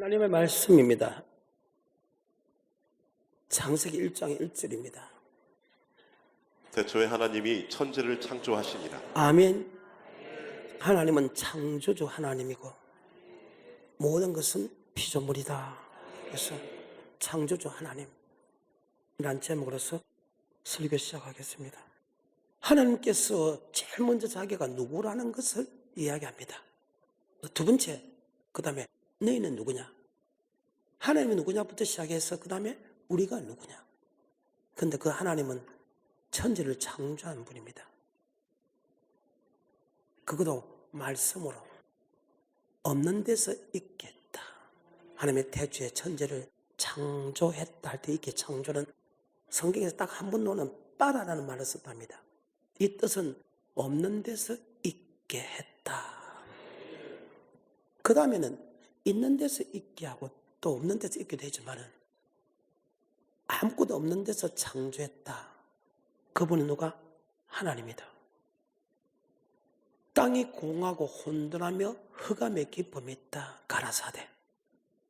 하나님의 말씀입니다. 창세기 1장 1절입니다. 태초에 하나님이 천지를 창조하시니라. 아멘. 하나님은 창조주 하나님이고 모든 것은 피조물이다. 그래서 창조주 하나님이란 제목으로서 설교 시작하겠습니다. 하나님께서 제일 먼저 자기가 누구라는 것을 이야기합니다. 두 번째, 그 다음에 너희는 누구냐? 하나님이 누구냐부터 시작해서 그 다음에 우리가 누구냐? 근데 그 하나님은 천지를 창조한 분입니다. 그것도 말씀으로 없는 데서 있겠다. 하나님의 태초에 천지를 창조했다 할 때 이렇게 창조는 성경에서 딱 한 번로는 빠라라는 말을 썼답니다. 이 뜻은 없는 데서 있게 했다. 그 다음에는 있는 데서 있게 하고 또 없는 데서 있게 되지만은 아무것도 없는 데서 창조했다. 그분이 누가? 하나님이다. 땅이 공하고 혼돈하며 흑암의 기쁨이 있다. 가라사대.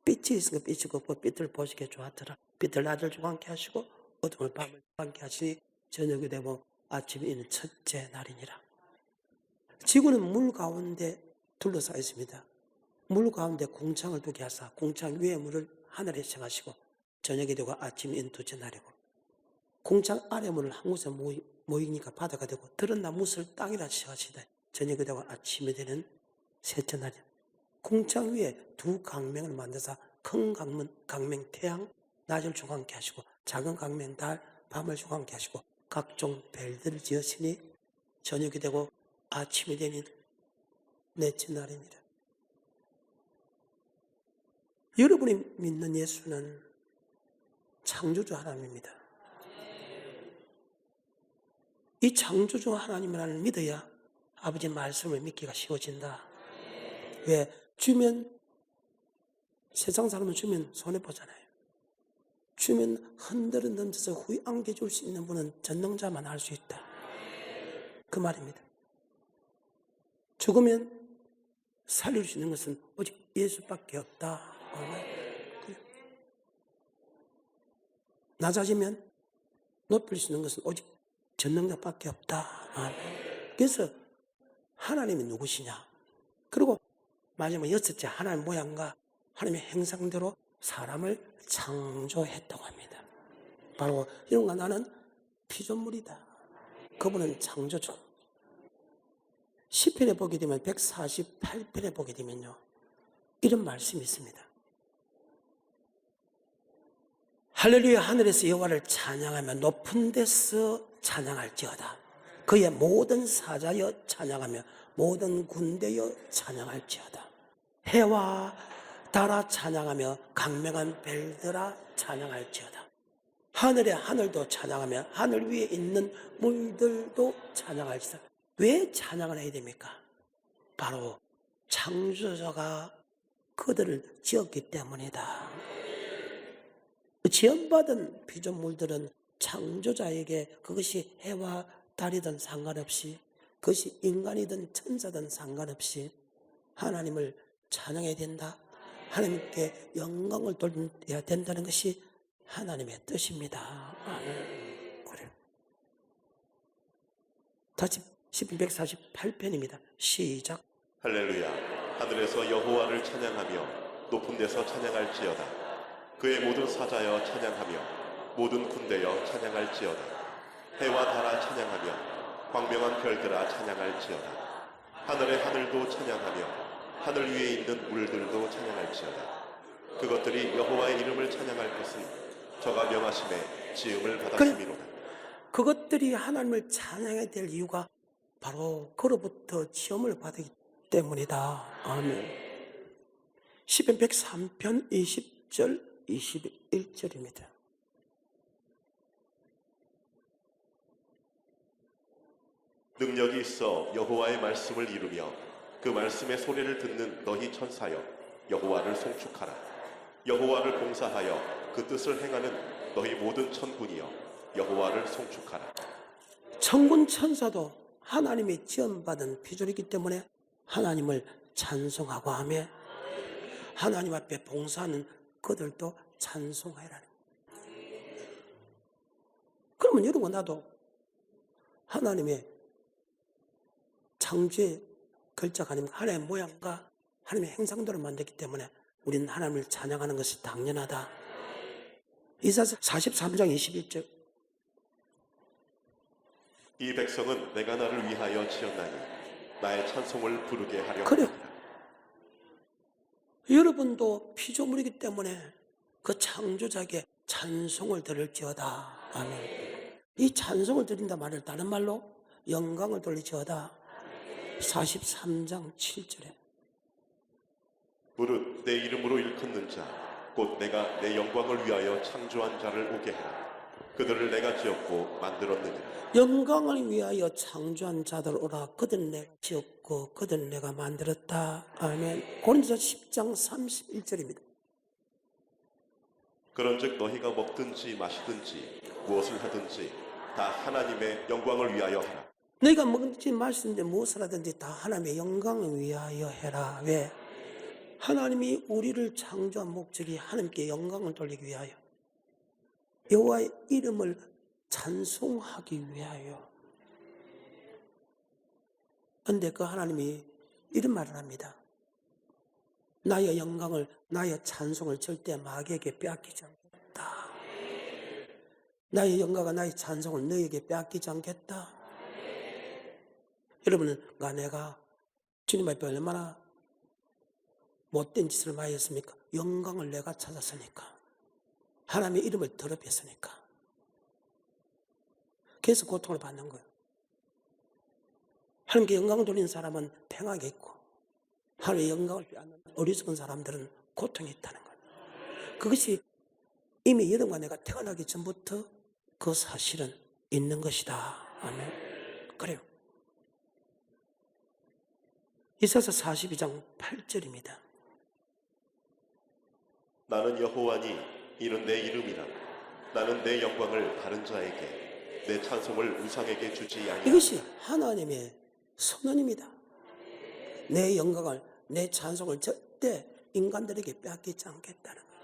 빛이 있으니까 빛이 없고 빛을 보시기에 좋았더라. 빛을 낮을 주관케 하시고 어둠을 밤을 주관케 하시니 저녁이 되고 아침이 있는 첫째 날이니라. 지구는 물 가운데 둘러싸여 있습니다. 물 가운데 궁창을 두게 하사 궁창 위에 물을 하늘에 정하시고 저녁이 되고 아침이 있는 둘째 날이고 궁창 아래 물을 한 곳에 모이니까 바다가 되고 들은 나무를 땅이라 시하시되 저녁이 되고 아침이 되는 셋째 날이야. 궁창 위에 두 강명을 만드사 큰 강명 태양 낮을 주관케 하시고 작은 강명 달 밤을 주관케 하시고 각종 별들을 지으시니 저녁이 되고 아침이 되는 넷째 날이니라. 여러분이 믿는 예수는 창조주 하나님입니다. 이 창조주 하나님을 믿어야 아버지 말씀을 믿기가 쉬워진다. 왜? 주면 세상 사람은 주면 손해보잖아요. 주면 흔들어 던져서 후에 안겨줄 수 있는 분은 전능자만 할 수 있다. 그 말입니다. 죽으면 살릴 수 있는 것은 오직 예수밖에 없다. 낮아지면 높일 수 있는 것은 오직 전능자밖에 없다. 그래서 하나님이 누구시냐? 그리고 마지막 여섯째, 하나님 모양과 하나님의 형상대로 사람을 창조했다고 합니다. 바로 이런가 나는 피조물이다. 그분은 창조주. 시편에 보게 되면 148편에 보게 되면요, 이런 말씀이 있습니다. 할렐루야, 하늘에서 여호와를 찬양하며 높은 데서 찬양할지어다. 그의 모든 사자여 찬양하며 모든 군대여 찬양할지어다. 해와 달아 찬양하며 강명한 별들아 찬양할지어다. 하늘의 하늘도 찬양하며 하늘 위에 있는 물들도 찬양할지어다. 왜 찬양을 해야 됩니까? 바로 창조자가 그들을 지었기 때문이다. 지원받은 피조물들은 창조자에게 그것이 해와 달이든 상관없이 그것이 인간이든 천사든 상관없이 하나님을 찬양해야 된다. 하나님께 영광을 돌려야 된다는 것이 하나님의 뜻입니다. 그래요. 다시 시편 148편입니다. 시작. 할렐루야. 하늘에서 여호와를 찬양하며 높은 데서 찬양할지어다. 그의 모든 사자여 찬양하며 모든 군대여 찬양할지어다. 해와 달아 찬양하며 광명한 별들아 찬양할지어다. 하늘의 하늘도 찬양하며 하늘 위에 있는 물들도 찬양할지어다. 그것들이 여호와의 이름을 찬양할 것은 저가 명하심에 지음을 받았음이로다. 그것들이 하나님을 찬양해야 될 이유가 바로 그로부터 지음을 받기 때문이다. 아멘. 시편 103편 20절 21절입니다. 능력이 있어 여호와의 말씀을 이루며 그 말씀의 소리를 듣는 너희 천사여 여호와를 송축하라. 여호와를 봉사하여 그 뜻을 행하는 너희 모든 천군이여 여호와를 송축하라. 천군 천사도 하나님의 지원받은 피조이기 때문에 하나님을 찬송하고 하며 하나님 앞에 봉사하는 그들도 찬송하라. 그러면 여러분 나도 하나님의 창조의 결자가 아닙니까? 하나님의 모양과 하나님의 형상대로 만들기 때문에 우리는 하나님을 찬양하는 것이 당연하다. 이사야 43장 21절. 이 백성은 내가 나를 위하여 지었나니 나의 찬송을 부르게 하려 그래요. 함이라. 여러분도 피조물이기 때문에 그 창조자에게 찬송을 들을지어다. 아멘. 이 찬송을 드린다 말을 다른 말로 영광을 돌릴지어다. 43장 7절에 무릇 내 이름으로 일컫는 자 곧 내가 내 영광을 위하여 창조한 자를 오게 하라. 그들을 내가 지었고 만들었느니라. 영광을 위하여 창조한 자들 오라. 그들은 내가 지었고 그들은 내가 만들었다. 아멘. 고린도서 10장 31절입니다. 그런즉 너희가 먹든지 마시든지 무엇을 하든지 다 하나님의 영광을 위하여 하라. 너희가 먹든지 마시든지 무엇을 하든지 다 하나님의 영광을 위하여 해라. 왜? 하나님이 우리를 창조한 목적이 하나님께 영광을 돌리기 위하여, 여호와의 이름을 찬송하기 위하여. 그런데 그 하나님이 이런 말을 합니다. 나의 영광을, 나의 찬송을 절대 마귀에게 빼앗기지 않겠다. 나의 영광과 나의 찬송을 너에게 빼앗기지 않겠다. 여러분은 내가 주님 앞에 얼마나 못된 짓을 많이 했습니까? 영광을 내가 찾았으니까, 하나님의 이름을 더럽혔으니까. 그래서 고통을 받는 거예요. 하나님께 영광을 돌리는 사람은 평안하게 있고, 하나님의 영광을 빼앗는 어리석은 사람들은 고통이 있다는 거예요. 그것이 이미 여러분과 내가 태어나기 전부터 그 사실은 있는 것이다. 아멘. 그래요. 이사야 42장 8절입니다. 나는 여호와니 이는 내 이름이라. 나는 내 영광을 다른 자에게 내 찬송을 우상에게 주지 아니하리라. 이것이 하나님의 선언입니다. 내 영광을, 내 찬송을 절대 인간들에게 빼앗기지 않겠다는 거예요.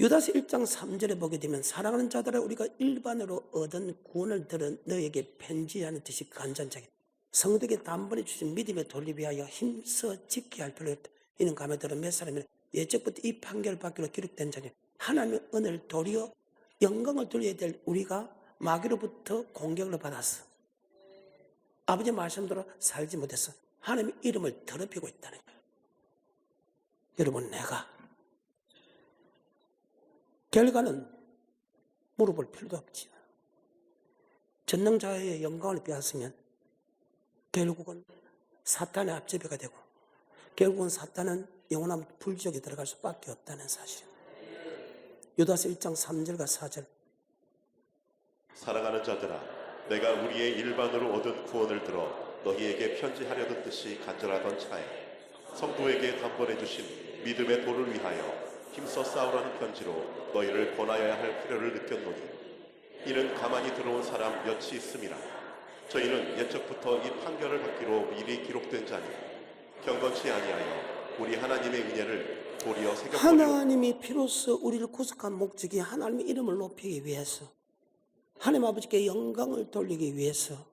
유다서 1장 3절에 보게 되면 사랑하는 자들아 우리가 일반으로 얻은 구원을 들은 너에게 편지하는 듯이 간절하게 성도에게 단번에 주신 믿음의 돌리기 위하여 힘써 지켜야 할 필요가 있다. 이는 감에 들어 몇 사람이 예적부터 이 판결을 받기로 기록된 자니 하나님의 은혜를 도리어 영광을 돌려야 될 우리가 마귀로부터 공격을 받았어. 아버지 말씀대로 살지 못해서 하나님의 이름을 더럽히고 있다는 거예요. 여러분, 내가 결과는 물어볼 필요도 없지. 전능자의 영광을 빼앗으면 결국은 사탄의 앞제비가 되고, 결국은 사탄은 영원한 불지옥에 들어갈 수밖에 없다는 사실입니다. 유다서 1장 3절과 4절. 사랑하는 자들아 내가 우리의 일반으로 얻은 구원을 들어 너희에게 편지하려던 뜻이 간절하던 차에 성도에게 단번에 주신 믿음의 도를 위하여 힘써 싸우라는 편지로 너희를 권하여야 할 필요를 느꼈노니 이는 가만히 들어온 사람 몇이 있음이라. 저희는 옛적부터 이 판결을 받기로 미리 기록된 자니 경건치 아니하여 우리 하나님의 은혜를 도리어 새겨보려. 하나님이 비로소 우리를 구속한 목적이 하나님의 이름을 높이기 위해서, 하나님 아버지께 영광을 돌리기 위해서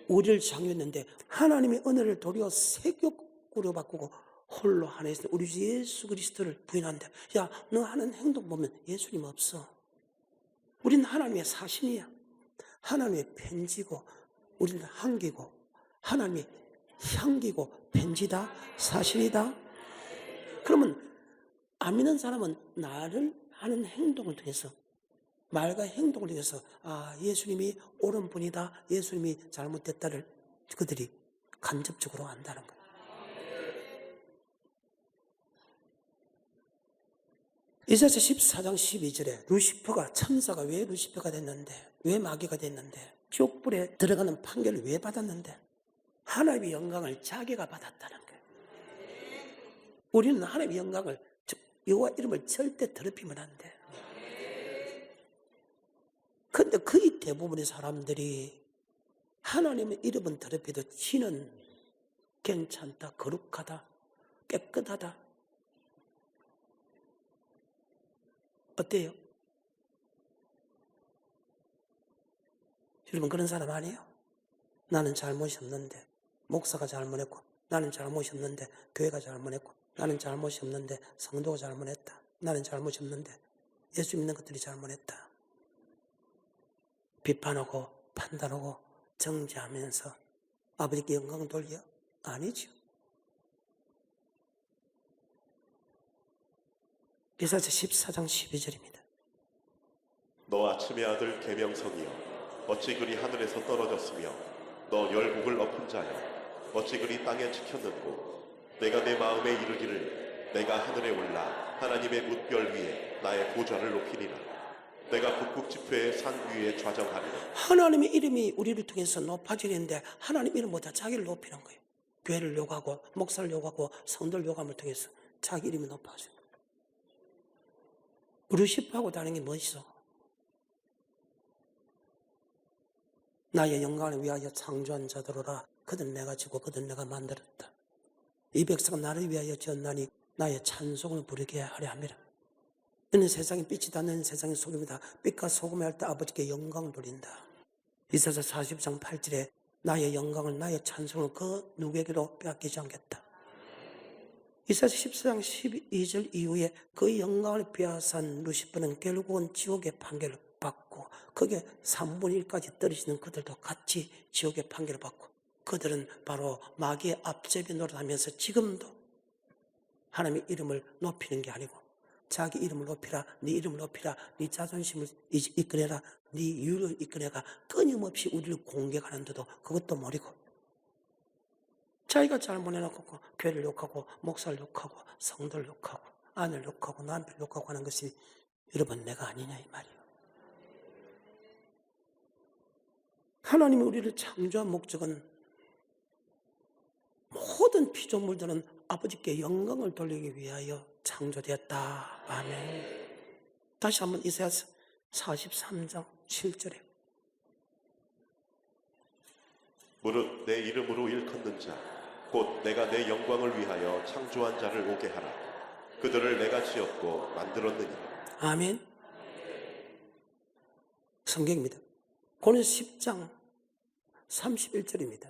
우리를 창조했는데, 하나님의 은혜를 도리어 새격으로 바꾸고 홀로 하나 있는 우리 주 예수 그리스도를 부인한다. 야, 너 하는 행동 보면 예수님 없어. 우리는 하나님의 사신이야. 하나님의 편지고 우리는 향기고 하나님의 향기고 편지다, 사신이다. 그러면 안 믿는 사람은 나를 하는 행동을 통해서, 말과 행동을 통해서 예수님이 옳은 분이다, 예수님이 잘못됐다를 그들이 간접적으로 안다는 거예요. 이사야 14장 12절에 루시퍼가, 천사가 왜 루시퍼가 됐는데, 왜 마귀가 됐는데, 지옥불에 들어가는 판결을 왜 받았는데, 하나님의 영광을 자기가 받았다는 거예요. 우리는 하나님의 영광을, 여호와 이름을 절대 더럽히면 안 돼. 그런데 거의 대부분의 사람들이 하나님의 이름은 더럽혀도 지는 괜찮다, 거룩하다, 깨끗하다. 어때요? 여러분 그런 사람 아니에요? 나는 잘못이 없는데 목사가 잘못했고, 나는 잘못이 없는데 교회가 잘못했고, 나는 잘못이 없는데 성도가 잘못했다. 나는 잘못이 없는데 예수 믿는 것들이 잘못했다. 비판하고 판단하고 정죄하면서 아버지께 영광 돌려? 아니죠. 이사야서 14장 12절입니다. 너 아침의 아들 계명성이여 어찌 그리 하늘에서 떨어졌으며 너 열국을 엎은 자여 어찌 그리 땅에 찍혔는고 내가 내 마음에 이르기를 내가 하늘에 올라 하나님의 뭇별 위에 나의 보좌를 높이리라. 내가 북극 지폐의 산 위에 좌정하리라. 하나님의 이름이 우리를 통해서 높아지는데 하나님 이름보다 자기를 높이는 거예요. 교회를 요구하고 목사를 요구하고 성도를 요구함을 통해서 자기 이름이 높아져요. 루시퍼하고 다른 게 뭐있어? 나의 영광을 위하여 창조한 자들로라. 그들 내가 지고 그들 내가 만들었다. 이 백성은 나를 위하여 지었나니 나의 찬송을 부르게 하려 함이라. 너는 세상에 빛이 다 너는 세상의 소금이다. 빛과 소금을 할 때 아버지께 영광을 돌린다. 이사야 40장 8절에 나의 영광을 나의 찬송을 그 누구에게도 빼앗기지 않겠다. 이사야 14장 12절 이후에 그 영광을 빼앗은 루시퍼는 결국은 지옥의 판결을 받고 거기에 3분의 1까지 떨어지는 그들도 같이 지옥의 판결을 받고 그들은 바로 마귀의 앞제비 노릇하면서 지금도 하나님의 이름을 높이는 게 아니고 자기 이름을 높이라, 네 이름을 높이라, 네 자존심을 이끌어라, 네 이유를 이끌어가 끊임없이 우리를 공격하는데도 그것도 모르고 자기가 잘못해놓고 교회를 욕하고 목사를 욕하고 성도를 욕하고 아내를 욕하고 남편을 욕하고 하는 것이 여러분 내가 아니냐 이 말이에요. 하나님이 우리를 창조한 목적은 모든 피조물들은 아버지께 영광을 돌리기 위하여 창조되었다. 아멘. 다시 한번 이사야 43장 7절에 무릇 내 이름으로 일컫는 자 곧 내가 내 영광을 위하여 창조한 자를 오게 하라. 그들을 내가 지었고 만들었느니라. 아멘. 성경입니다. 고린도 10장 31절입니다.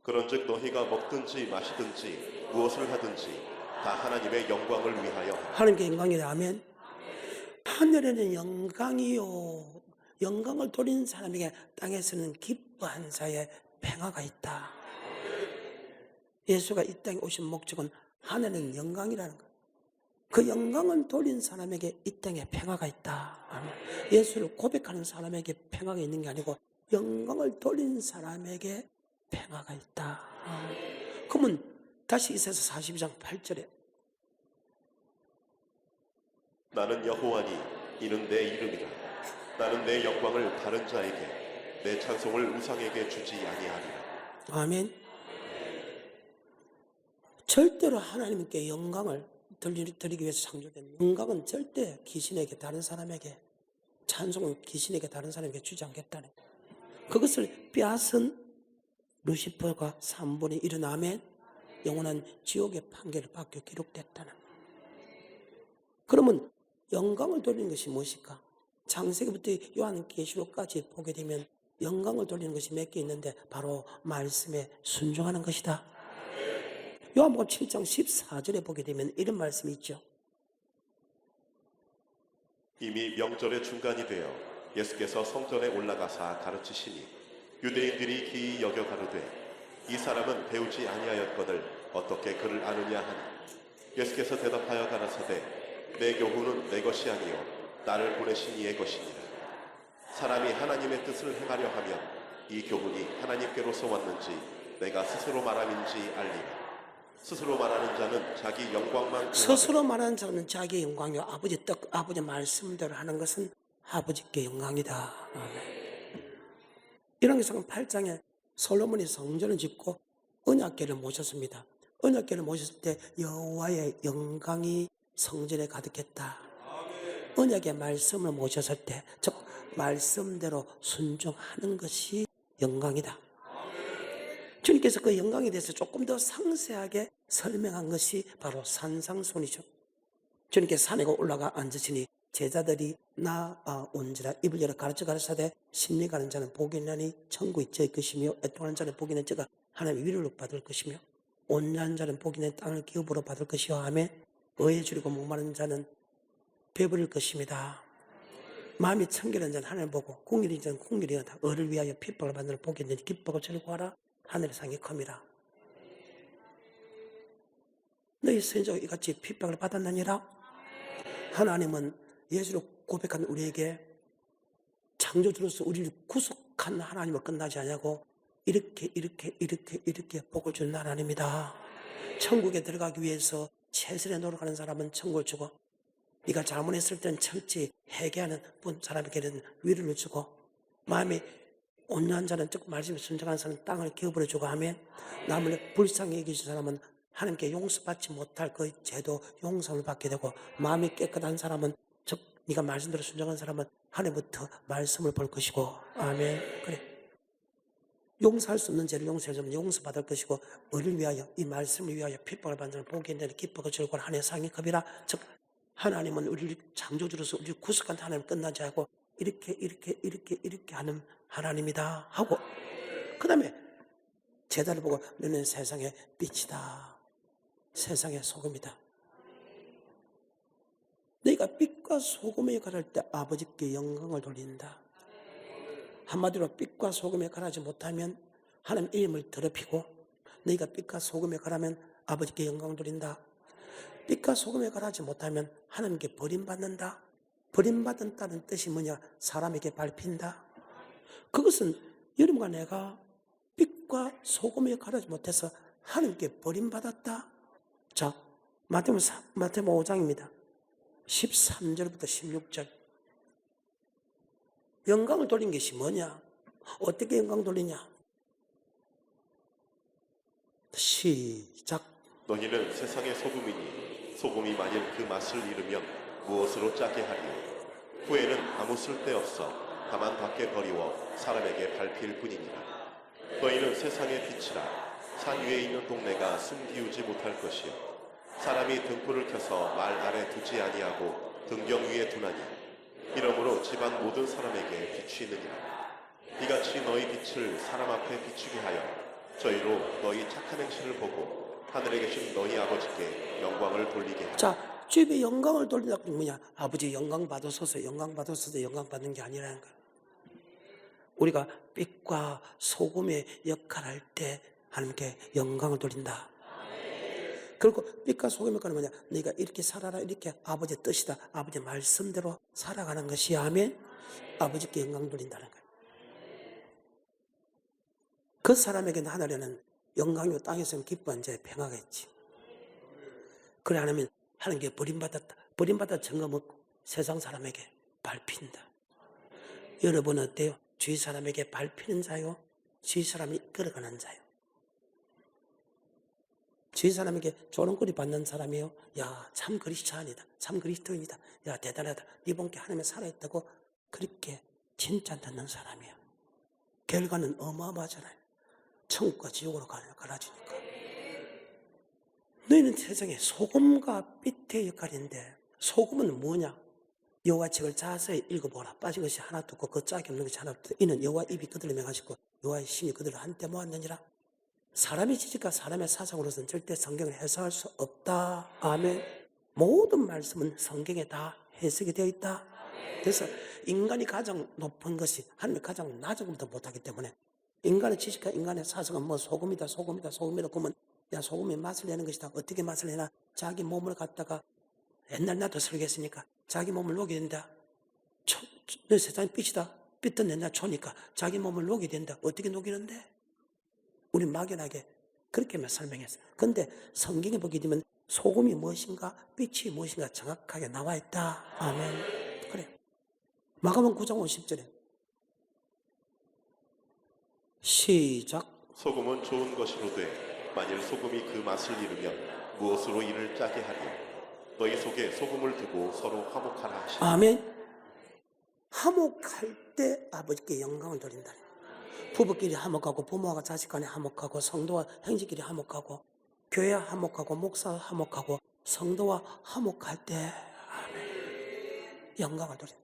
그런즉 너희가 먹든지 마시든지 무엇을 하든지 다 하나님의 영광을 위하여 하라. 하나님께 영광이라. 아멘. 하늘에는 영광이요 영광을 돌리는 사람에게 땅에서는 기뻐한 자의 평화가 있다. 예수가 이 땅에 오신 목적은 하늘에는 영광이라는 것. 그 영광을 돌린 사람에게 이 땅에 평화가 있다. 아멘. 예수를 고백하는 사람에게 평화가 있는 게 아니고 영광을 돌린 사람에게 평화가 있다. 그러면 다시 이사야서 42장 8절에 나는 여호와니 이는 내 이름이라. 나는 내 영광을 다른 자에게 내 찬송을 우상에게 주지 아니하리라. 아멘. 절대로 하나님께 영광을 드리기 위해서 창조된 영광은 절대 귀신에게 다른 사람에게 찬송을 귀신에게 다른 사람에게 주지 않겠다는 그것을 빼앗은 루시퍼가 3분의 1은 아멘 영원한 지옥의 판결을 받게 기록됐다는. 그러면 영광을 돌리는 것이 무엇일까? 창세기부터 요한계시록까지 보게 되면 영광을 돌리는 것이 몇 개 있는데 바로 말씀에 순종하는 것이다. 요한복음 7장 14절에 보게 되면 이런 말씀이 있죠. 이미 명절의 중간이 되어 예수께서 성전에 올라가사 가르치시니 유대인들이 기이 여겨 가로되 이 사람은 배우지 아니하였거늘 어떻게 그를 아느냐 하니 예수께서 대답하여 가라사대 내 교훈은 내 것이 아니요 나를 보내신 이의 것이니라. 사람이 하나님의 뜻을 행하려 하면 이 교훈이 하나님께로서 왔는지 내가 스스로 말함인지 알리라. 스스로 말하는 자는 자기 영광만 스스로 말하는 자는 자기 영광이요 아버지 뜻 아버지 말씀대로 하는 것은 아버지께 영광이다. 열왕기상 8장에 솔로몬이 성전을 짓고 언약궤를 모셨습니다. 언약궤를 모셨을 때 여호와의 영광이 성전에 가득했다. 언약의 말씀을 모셨을 때, 즉 말씀대로 순종하는 것이 영광이다. 주님께서 그 영광에 대해서 조금 더 상세하게 설명한 것이 바로 산상순이죠. 주님께서 산에 올라가 앉으시니 제자들이 온지라 입을 열어 가르쳐가라사대 심리 가는 자는 복이 있나니 천국이 저의 것이며 애통하는 자는 복이 있는 자가 하나님의 위로를 받을 것이며 온유한 자는 복이 있는 땅을 기업으로 받을 것이요 하며 의에 줄이고 목마른 자는 배부를 것입니다. 마음이 청결한 자는 하나님을 보고 궁일인 자는 궁일이 하다. 의를 위하여 핍박을 받는 복이 있느니 기뻐하고 즐거워하라. 하늘의 상이 큽니다. 너희 선지자가 이같이 핍박을 받았느니라. 하나님은 예수로 고백한 우리에게 창조주로서 우리를 구속한 하나님을 끝나지 않냐고 이렇게 복을 주는 하나님입니다. 천국에 들어가기 위해서 최선의 노력하는 사람은 천국을 주고 네가 잘못했을 때는 철저히 회개하는 사람에게는 위로를 주고 마음이 온유한 자는 즉 말씀에 순종하는 사람은 땅을 기업으로 주고 하면 남을 불쌍히 여기신 사람은 하나님께 용서받지 못할 그 죄도 용서를 받게 되고 마음이 깨끗한 사람은 즉 네가 말씀대로 순종한 사람은 하나님부터 말씀을 볼 것이고 아멘. 그래. 용서할 수 없는 죄를 용서해주면 용서받을 것이고 의를 위하여 이 말씀을 위하여 핍박을 받는 자는 복이 있는 기뻐하고 즐거운 하나님의 상이 컵이라. 즉 하나님은 우리를 창조주로서 우리를 구속한 하나님을 끝나지 않고 이렇게 하는 하나님이다 하고 그 다음에 제자를 보고 너는 세상의 빛이다. 세상의 소금이다. 너희가 빛과 소금의 역할을 할 때 아버지께 영광을 돌린다. 한마디로 빛과 소금의 역할을 하지 못하면 하나님 이름을 더럽히고 너희가 빛과 소금의 역할을 하면 아버지께 영광을 돌린다. 빛과 소금의 역할을 하지 못하면 하나님께 버림받는다. 버림받는다는 뜻이 뭐냐? 사람에게 밟힌다. 그것은 여러분과 내가 빛과 소금의 역할을 하지 못해서 하나님께 버림받았다. 자, 마태복음 5장입니다. 13절부터 16절. 영광을 돌린 것이 뭐냐? 어떻게 영광 돌리냐? 시작. 너희는 세상의 소금이니 소금이 만일 그 맛을 잃으면 무엇으로 짜게 하리요? 후에는 아무 쓸데없어 다만 밖에 버리워 사람에게 밟힐 뿐이니라. 너희는 세상의 빛이라. 산 위에 있는 동네가 숨기우지 못할 것이요 사람이 등불을 켜서 말 아래 두지 아니하고 등경 위에 두나니 이러므로 집안 모든 사람에게 빛이 있느니라. 이같이 너희 빛을 사람 앞에 비추게 하여 저희로 너희 착한 행실을 보고 하늘에 계신 너희 아버지께 영광을 돌리게 하라. 자, 주님의 영광을 돌리라고 뭐냐? 아버지 영광 받으소서, 영광 받으소서, 영광 받는 게 아니라는 거야. 우리가 빛과 소금의 역할을 할 때 하나님께 영광을 돌린다. 그리고 빛과 소금의 역할은 뭐냐? 너희가 이렇게 살아라, 이렇게 아버지의 뜻이다, 아버지의 말씀대로 살아가는 것이 하면 아버지께 영광 돌린다는 거예요. 그 사람에게는 하늘에는 영광이요 땅에서는 기뻐한 자의 평화겠지. 그래 안 하면 하나님께 버림받았다. 버림받아 증거 없고 세상 사람에게 밟힌다. 여러분 어때요? 주위 사람에게 밟히는 자요? 주위 사람이 끌어가는 자요? 주위 사람에게 조롱거리 받는 사람이요? 야, 참 그리스도인이다. 참 그리스도인이다. 야, 대단하다. 네 본께 하나님의 살아있다고 그렇게 진짜 듣는 사람이야. 결과는 어마어마하잖아요. 천국과 지옥으로 갈라지니까. 너희는 세상에 소금과 빛의 역할인데 소금은 뭐냐? 여호와 책을 자세히 읽어보라. 빠진 것이 하나도 없고 그 짝이 없는 것이 하나도 없다. 이는 여호와 입이 그들을 명하시고 여호와의 신이 그들을 한때 모았느니라. 사람의 지식과 사람의 사상으로서는 절대 성경을 해석할 수 없다. 아멘. 모든 말씀은 성경에 다 해석이 되어 있다. 그래서 인간이 가장 높은 것이 하나님이 가장 낮은 것부터 못하기 때문에 인간의 지식과 인간의 사상은 뭐 소금이다 그러면 야, 소금이 맛을 내는 것이다. 어떻게 맛을 내나? 자기 몸을 갖다가 옛날 나도 설계했으니까 자기 몸을 녹이게 된다. 너 세상의 빛이다. 빛도 옛날 초니까 자기 몸을 녹이게 된다. 어떻게 녹이는데? 우리 막연하게 그렇게만 설명했어. 그런데 성경에 보게 되면 소금이 무엇인가 빛이 무엇인가 정확하게 나와 있다. 아멘. 그래. 마가복음 9장 50절에 시작. 소금은 좋은 것으로 돼 만일 소금이 그 맛을 잃으면 무엇으로 이를 짜게 하리요? 너희 속에 소금을 두고 서로 화목하라 하시니. 아멘. 화목할 때 아버지께 영광을 돌린다. 부부끼리 화목하고 부모와 자식 간에 화목하고 성도와 형제끼리 화목하고 교회와 화목하고 목사와 화목하고 성도와 화목할 때 영광을 돌린다.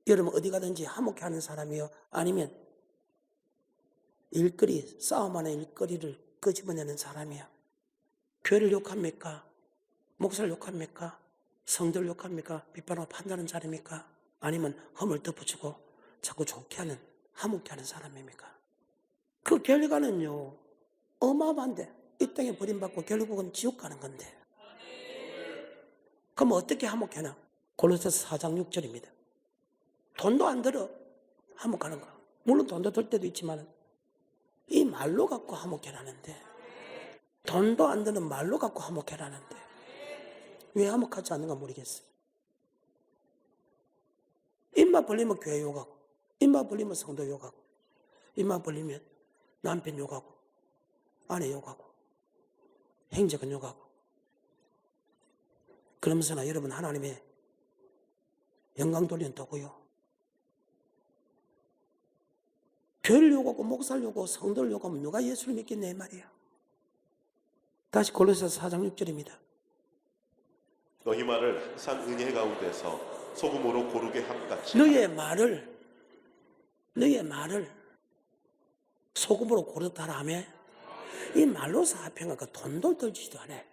여러분 어디 가든지 화목해 하는 사람이요 아니면 일거리 싸움하는 일거리를 끄집어내는 사람이야. 교회를 욕합니까? 목사를 욕합니까? 성도를 욕합니까? 비판하고 판단하는 사람입니까? 아니면 험을 덮어주고 자꾸 좋게 하는 화목해 하는 사람입니까? 그 결과는요 어마어마한데 이 땅에 버림받고 결국은 지옥 가는 건데 그럼 어떻게 화목해나? 골로새서 4장 6절입니다. 돈도 안 들어 화목하는 거. 물론 돈도 들 때도 있지만 이 말로 갖고 화목해라는데 돈도 안 드는 말로 갖고 화목해라는데 왜 화목하지 않는가 모르겠어요. 입만 벌리면 교회 욕하고 입만 벌리면 성도 욕하고 입만 벌리면 남편 욕하고 아내 욕하고 행적은 욕하고 그러면서나 여러분 하나님의 영광 돌리는 도구요. 교회를 욕하고 목사를 욕하고 성도를 욕하면 누가 예수를 믿겠네 말이야. 다시 골로새서 4장 6절입니다. 너희 말을 항상 은혜 가운데서 소금으로 고르게 함같이 너의 말을 소금으로 고르다라며 이 말로서 화평하니까 돈도 들지도 않아.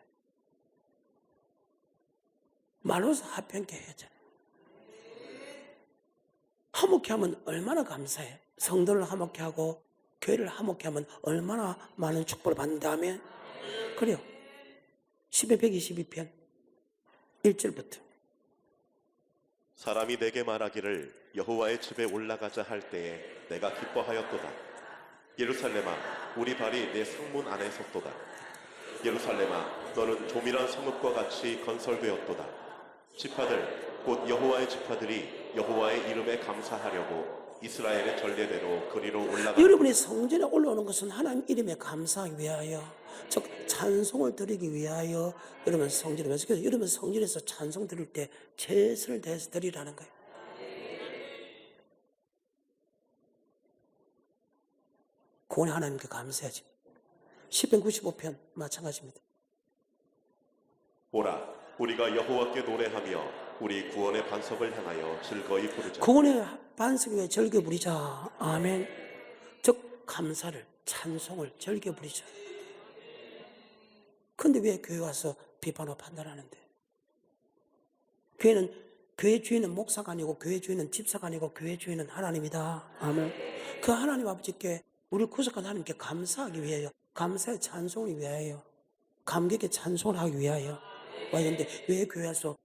말로서 화평케 해야죠. 화목케 하면 얼마나 감사해. 성도를 화목케 하고 교회를 화목케 하면 얼마나 많은 축복을 받는 다음에 그래요. 10편 122편 1절부터 사람이 내게 말하기를 여호와의 집에 올라가자 할 때에 내가 기뻐하였도다. 예루살렘아 우리 발이 내 성문 안에 섰도다. 예루살렘아 너는 조밀한 성읍과 같이 건설되었도다. 지파들 곧 여호와의 지파들이 여호와의 이름에 감사하려고 이스라엘의 전례대로 그리로 올라가. 여러분이 성전에 올라오는 것은 하나님 이름에 감사하기 위하여 즉 찬송을 드리기 위하여 여러분 성전에 와서 그래서 여러분 성전에서 찬송 드릴 때 최선을 다해서 드리라는 거예요. 구원의 하나님께 감사하지. 10편 95편 마찬가지입니다. 보라 우리가 여호와께 노래하며 우리 구원의 반석을 향하여 즐거이 부르자. 구원의 반석 위에 즐겨 부리자. 아멘. 즉 감사를 찬송을 즐겨 부리자. 근데 왜 교회 와서 비판하고 판단하는데? 교회 주인은 목사가 아니고 교회 주인은 집사가 아니고 교회 주인은 하나님이다. 아멘. 그 하나님 아버지께 우리를 구속한 하나님께 감사하기 위하여 감사의 찬송을 위하여 감격의 찬송을 하기 위하여 와야 되는데 왜 교회 와서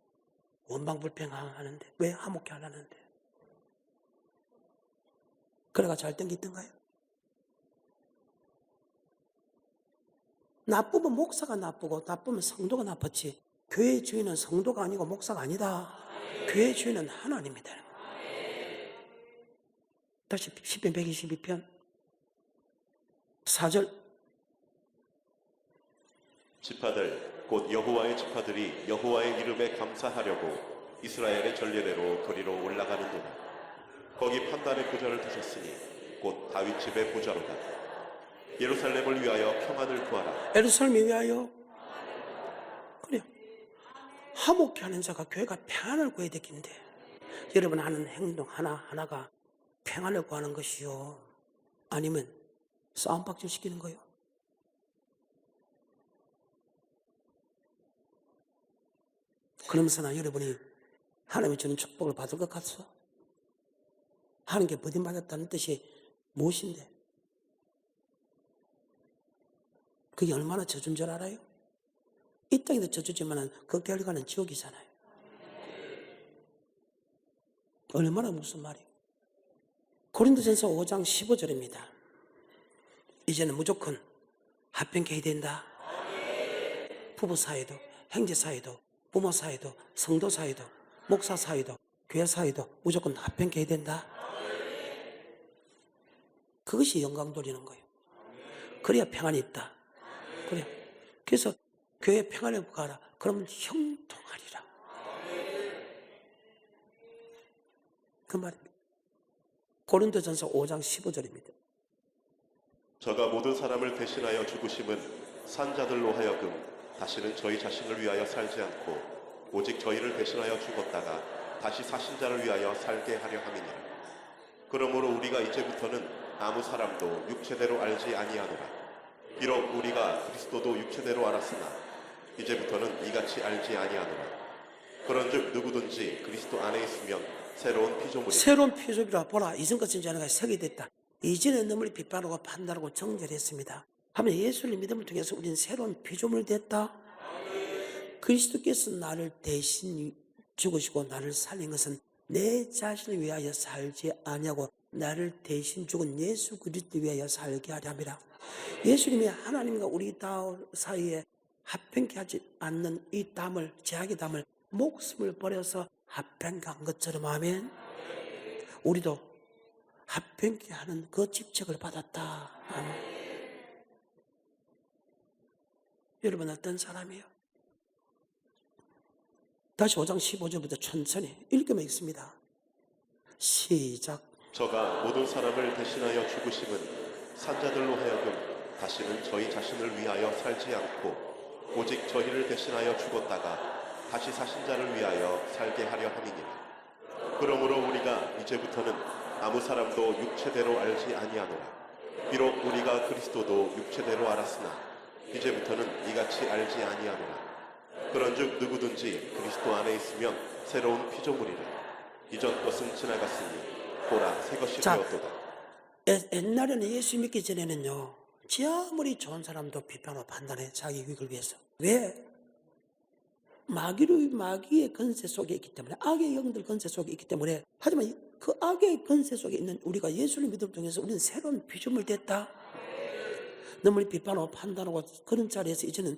원방불평하는데 왜 화목해 안 하는데? 그래가 잘 된 게 있던가요? 나쁘면 목사가 나쁘고 나쁘면 성도가 나빴지 교회의 주인은 성도가 아니고 목사가 아니다. 교회의 주인은 하나님이다. 다시 10편 122편 4절 지파들 곧 여호와의 지파들이 여호와의 이름에 감사하려고 이스라엘의 전례대로 거리로 올라가는도다. 거기 판단의 보좌를 두셨으니 곧 다윗 집의 보좌로다. 예루살렘을 위하여 평안을 구하라. 예루살렘을 위하여 그래요. 화목케 하는 자가 교회가 평안을 구해야 되긴데 여러분 하는 행동 하나하나가 평안을 구하는 것이요 아니면 싸움박질 시키는 거요. 그러면서나 여러분이 하나님이 주는 축복을 받을 것 같소? 하나님께 버림받았다는 뜻이 무엇인데? 그게 얼마나 저준 줄 알아요? 이 땅에도 저주지만 그 결과는 지옥이잖아요. 얼마나 무슨 말이에요? 고린도전서 5장 15절입니다. 이제는 무조건 합평케 해야 된다. 부부 사이도 형제 사이도 부모 사이도 성도 사이도 목사 사이도 교회 사이도 무조건 합평케 해야 된다. 그것이 영광 돌리는 거예요. 그래야 평안이 있다. 그래요. 그래서 교회 평안을 구하라. 그러면 형통하리라. 그 말입니다. 고린도전서 5장 15절입니다. 저가 모든 사람을 대신하여 죽으심은 산자들로 하여금 다시는 저희 자신을 위하여 살지 않고 오직 저희를 대신하여 죽었다가 다시 사신 자를 위하여 살게 하려 함이니라. 그러므로 우리가 이제부터는 아무 사람도 육체대로 알지 아니하노라. 비록 우리가 그리스도도 육체대로 알았으나 이제부터는 이같이 알지 아니하노라. 그런즉 누구든지 그리스도 안에 있으면 새로운 피조물이라. 새로운 피조물이라. 보라, 이전 것은 전에가 색이 됐다. 이전에 너무를 비판하고 판단하고 정죄했습니다. 하면 예수를 믿음을 통해서 우리는 새로운 피조물 됐다. 그리스도께서 나를 대신 죽으시고 나를 살린 것은 내 자신을 위하여 살지 아니하고 나를 대신 죽은 예수 그리스도를 위하여 살게 하려 함이라. 예수님이 하나님과 우리 사이에 합평케 하지 않는 이 담을, 제약의 담을 목숨을 버려서 합평케 한 것처럼 하면 우리도 합평케 하는 그 직책을 받았다. 아멘. 여러분 어떤 사람이에요? 다시 5장 15절부터 천천히 읽으면 있습니다. 시작. 저가 모든 사람을 대신하여 죽으심은 산자들로 하여금 다시는 저희 자신을 위하여 살지 않고 오직 저희를 대신하여 죽었다가 다시 사신 자를 위하여 살게 하려 함이니라. 그러므로 우리가 이제부터는 아무 사람도 육체대로 알지 아니하노라. 비록 우리가 그리스도도 육체대로 알았으나 이제부터는 이같이 알지 아니하노라. 그런즉 누구든지 그리스도 안에 있으면 새로운 피조물이라. 이전 것은 지나갔으니 보라 새 것이 되었도다. 옛날에는 예수 믿기 전에는요, 지 아무리 좋은 사람도 비판하고 판단해, 자기 유익을 위해서. 왜? 마귀의 건세 속에 있기 때문에, 악의 영들 건세 속에 있기 때문에. 하지만 그 악의 건세 속에 있는 우리가 예수를 믿음을 통해서 우리는 새로운 피조물 됐다. 너무나 비판하고 판단하고 그런 자리에서 이제는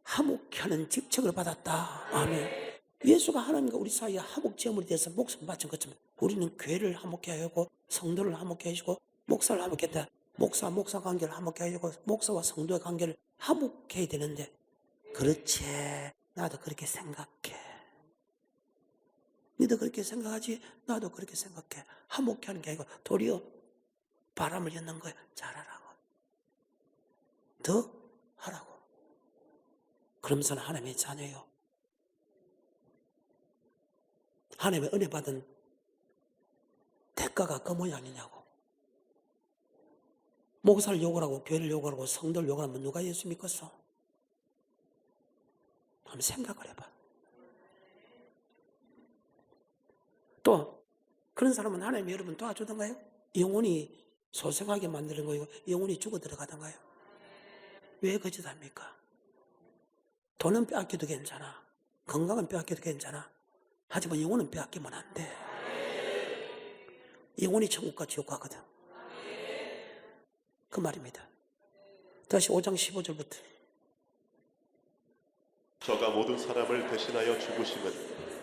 화목하는 직책을 받았다. 아멘. 예수가 하나님과 우리 사이에 화목제물이 돼서 목숨 바친 것처럼 우리는 교회를 화목케 하고 성도를 화목케 하시고 목사를 화목케 했다. 목사 관계를 화목케 하시고 목사와 성도의 관계를 화목케 해야 되는데, 그렇지, 나도 그렇게 생각해. 너도 그렇게 생각하지? 나도 그렇게 생각해. 화목케 하는 게 아니고 도리어 바람을 였는 거야. 잘하라고. 더 하라고. 그러면서는 하나님의 자녀요. 하나님의 은혜 받은 대가가 그 모양이냐고. 목사를 욕을 하고 교회를 욕을 하고 성도를 욕을 하면 누가 예수 믿겠어? 한번 생각을 해봐. 또 그런 사람은 하나님 여러분 도와주던가요? 영혼이 소생하게 만드는 거예요? 영혼이 죽어 들어가던가요? 왜 거짓합니까? 돈은 빼앗겨도 괜찮아. 건강은 빼앗겨도 괜찮아. 하지만 영혼은 빼앗기면 안 돼. 영혼이 천국과 지옥 가거든. 그 말입니다. 다시 5장 15절부터. 저가 모든 사람을 대신하여 죽으심은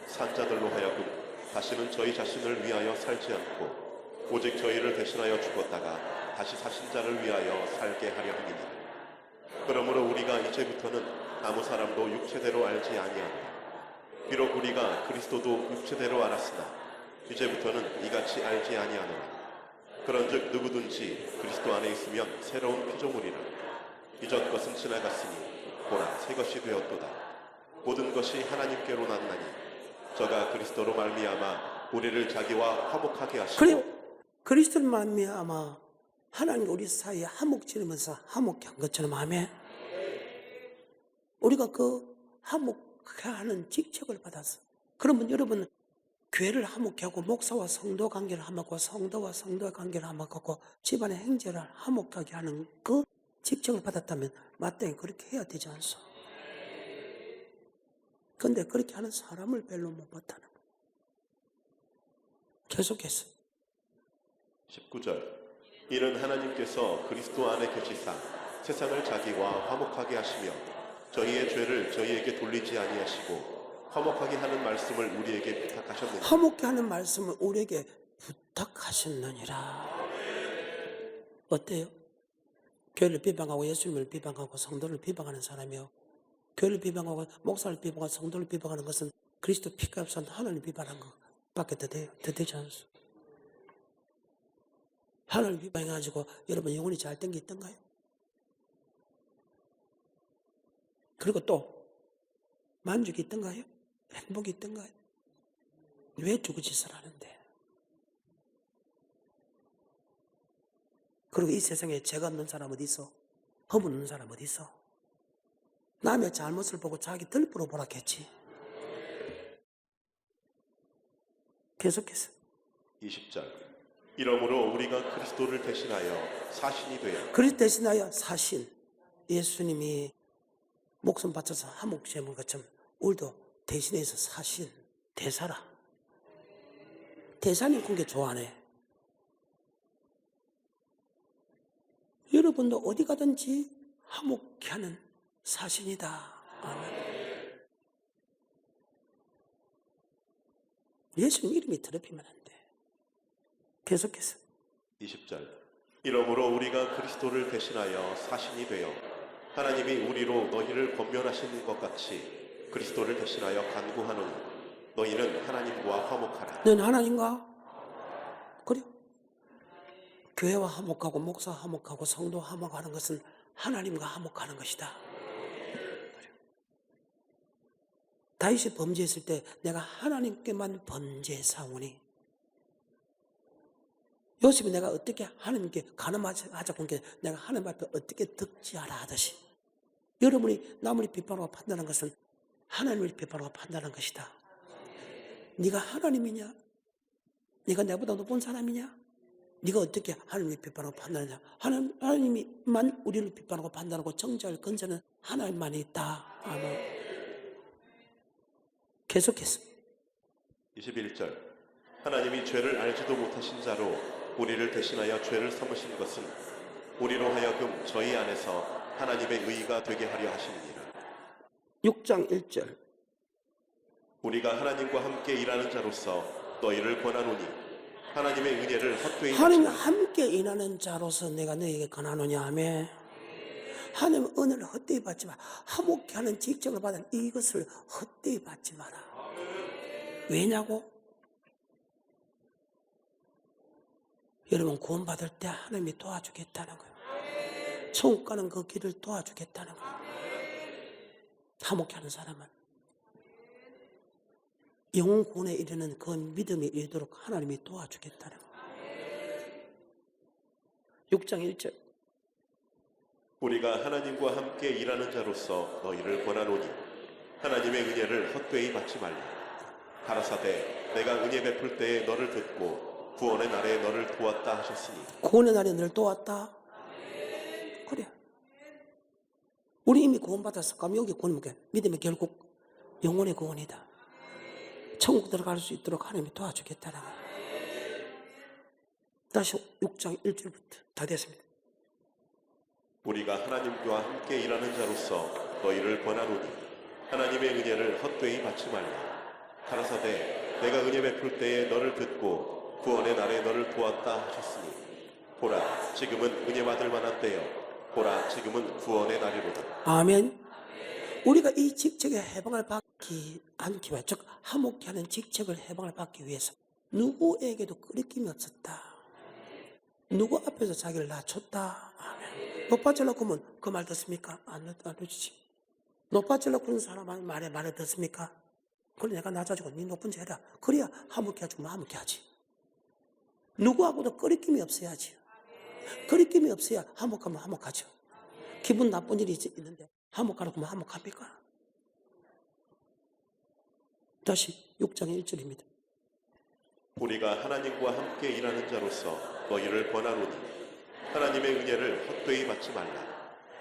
산자들로 하여금 다시는 저희 자신을 위하여 살지 않고 오직 저희를 대신하여 죽었다가 다시 사신 자를 위하여 살게 하려 함이니라. 그러므로 우리가 이제부터는 아무 사람도 육체대로 알지 아니하노라. 비록 우리가 그리스도도 육체대로 알았으나 이제부터는 이같이 알지 아니하노라. 그런즉 누구든지 그리스도 안에 있으면 새로운 피조물이라. 이전 것은 지나갔으니 보라 새 것이 되었도다. 모든 것이 하나님께로 났나니 저가 그리스도로 말미암아 우리를 자기와 화목하게 하시고. 그리고 그리스도로 말미암아 하나님과 우리 사이에 화목 지르면서 화목케 한 것처럼 아멘. 우리가 그 화목케 하는 직책을 받았어. 그러면 여러분 교회를 화목케 하고 목사와 성도 관계를 화목하고 성도와 성도의 관계를 화목하고 집안의 행제를 화목하게 하는 그 직책을 받았다면 마땅히 그렇게 해야 되지 않소? 근데 그렇게 하는 사람을 별로 못 봤다는 거예요. 계속해서 19절. 이는 하나님께서 그리스도 안에 계시사 세상을 자기와 화목하게 하시며 저희의 죄를 저희에게 돌리지 아니하시고 화목하게 하는 말씀을 우리에게 부탁하셨느니라. 화목케 하는 말씀을 우리에게 부탁하셨느니라. 어때요? 교회를 비방하고 예수님을 비방하고 성도를 비방하는 사람이요, 교회를 비방하고 목사를 비방하고 성도를 비방하는 것은 그리스도 피값은 하나님 비방하는 것밖에 더 되지 않소. 하나님 비방해가지고 여러분 영혼이 잘 된 게 있던가요? 그리고 또 만족이 있던가요? 행복이 있던가요? 왜 죽어짓을 하는데? 그리고 이 세상에 죄가 없는 사람 어디 있어? 허물 없는 사람 어디 있어? 남의 잘못을 보고 자기 덜프로 보라겠지. 계속해서 20절. 이러므로 우리가 그리스도를 대신하여 사신이 되어 그리스도 대신하여 사신, 예수님이 목숨 바쳐서 한몫 제물 것처럼 우리도 대신해서 사신, 대사라. 대사님 그게 좋아하네. 여러분도 어디 가든지 화목케 하는 사신이다. 아멘. 예수님 이름이 더럽히면 안 돼. 계속해서 20절. 이러므로 우리가 그리스도를 대신하여 사신이 되어 하나님이 우리로 너희를 권면하시는 것 같이 그리스도를 대신하여 간구하노니 너희는 하나님과 화목하라. 넌 하나님과 그래. 교회와 화목하고 목사 화목하고 성도 화목하는 것은 하나님과 화목하는 것이다. 다윗이 범죄했을 때 내가 하나님께만 범죄사오니 요셉이 내가 어떻게 하나님께 가늠하자고 한 게 내가 하나님 앞에 어떻게 득지하라 하듯이 여러분이 남을 비판하고 판단하는 것은 하나님을 비판하고 판단하는 것이다. 네가 하나님이냐? 네가 내보다 높은 사람이냐? 네가 어떻게 하나님을 비판하고 판단하냐? 하나님이만 우리를 비판하고 판단하고 정죄할 근세는 하나님만이 있다. 아멘. 계속해서 21절. 하나님이 죄를 알지도 못하신 자로 우리를 대신하여 죄를 삼으신 것은 우리로 하여금 저희 안에서 하나님의 의가 되게 하려 하심이니라. 6장 1절. 우리가 하나님과 함께 일하는 자로서 너희를 권하노니 하나님의 은혜를 헛되이 하나님과 받지 함께 일하는 자로서 내가 너에게 권하노냐 하며 하나님의 은혜를 헛되이 받지 마라. 화목케 하는 직책을 받은 이것을 헛되이 받지 마라. 왜냐고? 여러분 구원받을 때 하나님이 도와주겠다는 거예요. 천국 가는 그 길을 도와주겠다는 거예요. 화목케 하는 사람은 영혼 구원에 이르는 그 믿음이 이르도록 하나님이 도와주겠다는 거예요. 6장 1절. 우리가 하나님과 함께 일하는 자로서 너희를 권하노니 하나님의 은혜를 헛되이 받지 말라. 가라사대 내가 은혜 베풀 때에 너를 듣고 구원의 날에 너를 도왔다 하셨으니 구원의 날에 너를 도왔다. 그래. 우리 이미 구원받았어. 그럼 여기 구원은 믿음의 결국 영혼의 구원이다. 천국 들어갈 수 있도록 하나님이 도와주겠다는 거예요. 다시 6장 1절부터 다 됐습니다. 우리가 하나님과 함께 일하는 자로서 너희를 권하노니 하나님의 은혜를 헛되이 받지 말라. 가라사대 내가 은혜 베풀 때에 너를 듣고 구원의 날에 너를 도왔다 하셨으니 보라 지금은 은혜 받을 만한 때요 보라 지금은 구원의 날이로다. 아멘. 우리가 이 직책의 해방을 받기 않기 위해 즉 화목케 하는 직책을 해방을 받기 위해서 누구에게도 끄리낌이 없었다. 누구 앞에서 자기를 낮췄다. 아멘. 높아지려고 하면 그 말 듣습니까? 안 듣지. 높아지려고 하는 사람 말에 듣습니까? 그래 내가 낮아지고 네 높은 죄라. 그래야 화목케 하지 뭐 화목케 하지. 누구하고도 끄리낌이 없어야지. 끄리낌이 없어야 화목하면 화목하죠. 기분 나쁜 일이 있는데 화목하라고 하면 화목합니까? 다시 6장 1절입니다. 우리가 하나님과 함께 일하는 자로서 너희를 권하노니 하나님의 은혜를 헛되이 받지 말라.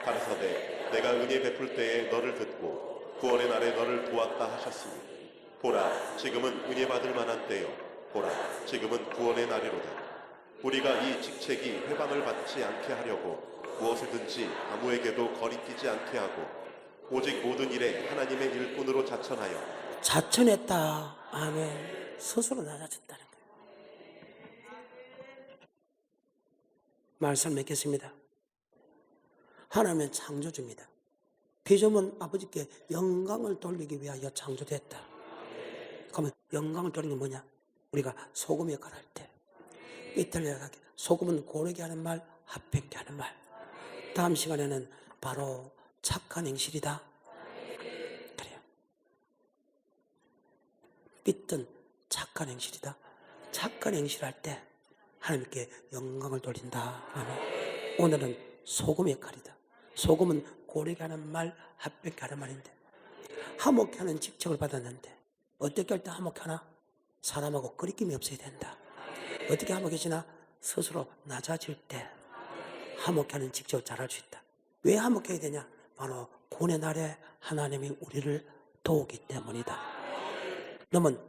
가라사대 내가 은혜 베풀 때에 너를 듣고 구원의 날에 너를 도왔다 하셨으니 보라 지금은 은혜 받을 만한 때요 보라 지금은 구원의 날이로다. 우리가 이 직책이 회방을 받지 않게 하려고 무엇이든지 아무에게도 거리끼지 않게 하고 오직 모든 일에 하나님의 일꾼으로 자천하여 자천했다. 아멘. 스스로 낮아졌다는 거예요. 말씀 맺겠습니다. 하나님은 창조주입니다. 피조물 아버지께 영광을 돌리기 위하여 창조됐다. 그러면 영광을 돌리는 게 뭐냐? 우리가 소금 역할을 할 때 삐뚤려가게. 소금은 고르게 하는 말, 합병케 하는 말. 다음 시간에는 바로 착한 행실이다. 그래요. 삐뚤 착한 행실이다. 착한 행실할 때 하나님께 영광을 돌린다. 아멘. 오늘은 소금의 역할이다. 소금은 고르게 하는 말, 합병케 하는 말인데, 화목케 하는 직책을 받았는데 어떻게 할 때 화목하나? 사람하고 거리낌이 없어야 된다. 어떻게 화목해지나? 스스로 낮아질 때 화목케 하는 직책을 잘할 수 있다. 왜 화목해야 되냐? 바로 구원의 날에 하나님이 우리를 도우기 때문이다. 너는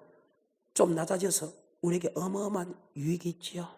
좀 낮아져서 우리에게 어마어마한 유익이 있지요.